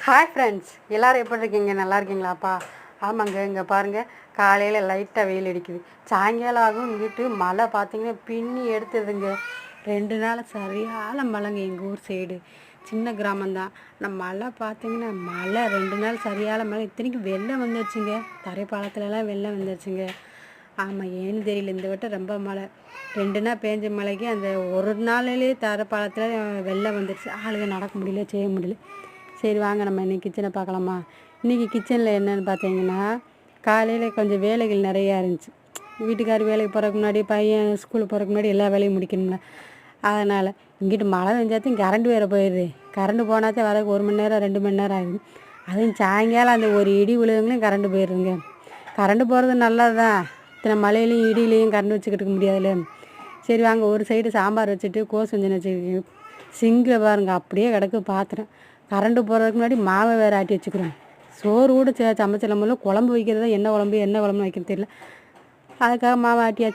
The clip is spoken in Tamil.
ஹாய் ஃப்ரெண்ட்ஸ், எல்லோரும் எப்படி இருக்கீங்க? நல்லா இருக்கீங்களாப்பா? ஆமாங்க, இங்கே பாருங்கள், காலையில் லைட்டாக வெயில் அடிக்குது. சாயங்காலம் ஆகும் இங்கிட்டு மழை பார்த்தீங்கன்னா பின்னி எடுத்துதுங்க. 2 நாள் சரியான மழைங்க எங்கள் ஊர் சைடு. சின்ன கிராமம்தான். ஆனால் மழை பார்த்தீங்கன்னா மழை 2 நாள் சரியான மழை. இத்தனைக்கும் வெள்ளம் வந்துடுச்சுங்க. தரைப்பாலத்துலலாம் வெள்ளம் வந்துடுச்சுங்க. ஆமாம், ஏன்னு தெரியல, இந்த வட்டம் ரொம்ப மழை. 2 நாள் பேஞ்ச மழைக்கு அந்த ஒரு நாளிலேயே தரைப்பாலத்தில் வெள்ளம் வந்துடுச்சு. ஆளுங்க நடக்க முடியல, செய்ய முடியல. சரி வாங்க, நம்ம இன்றைக்கி கிச்சனை பார்க்கலாமா? இன்றைக்கி கிச்சனில் என்னென்னு பார்த்தீங்கன்னா, காலையில் கொஞ்சம் வேலைகள் நிறையா இருந்துச்சு. வீட்டுக்கார் வேலைக்கு போகிறதுக்கு முன்னாடி, பையன் ஸ்கூலுக்கு போகிறதுக்கு முன்னாடி எல்லா வேலையும் முடிக்கணும்ல. அதனால் இங்கிட்டு மழை பெஞ்சாத்தையும் கரண்ட் வேறு போயிடுது. கரண்ட்டு போனாத்தான் வரதுக்கு 1 மணி நேரம் 2 மணி நேரம் ஆகுது. அதுவும் சாயங்காலம் அந்த ஒரு இடி விழுதுங்களையும் கரண்ட்டு போயிடுதுங்க. கரண்ட்டு போகிறது நல்லது தான். இத்தனை மழையிலையும் இடியிலையும் கரண்ட் வச்சுக்கிட்டு இருக்க முடியாதுல்ல. சரி வாங்க, ஒரு சைடு சாம்பார் வச்சுட்டு கோஸ் கொஞ்சம் வச்சுருக்கேன். சிங்கில் பாருங்கள் அப்படியே கிடக்கு பாத்திரம். கரண்ட்டு போகிறதுக்கு முன்னாடி மாவை வேறு ஆட்டி வச்சுக்கிறோம். சோறு கூட சமைச்சிடலாம். குழம்பு வைக்கிறது, என்ன குழம்புன்னு வைக்கிறது தெரியல. அதுக்காக மாவை ஆட்டியாச்சு.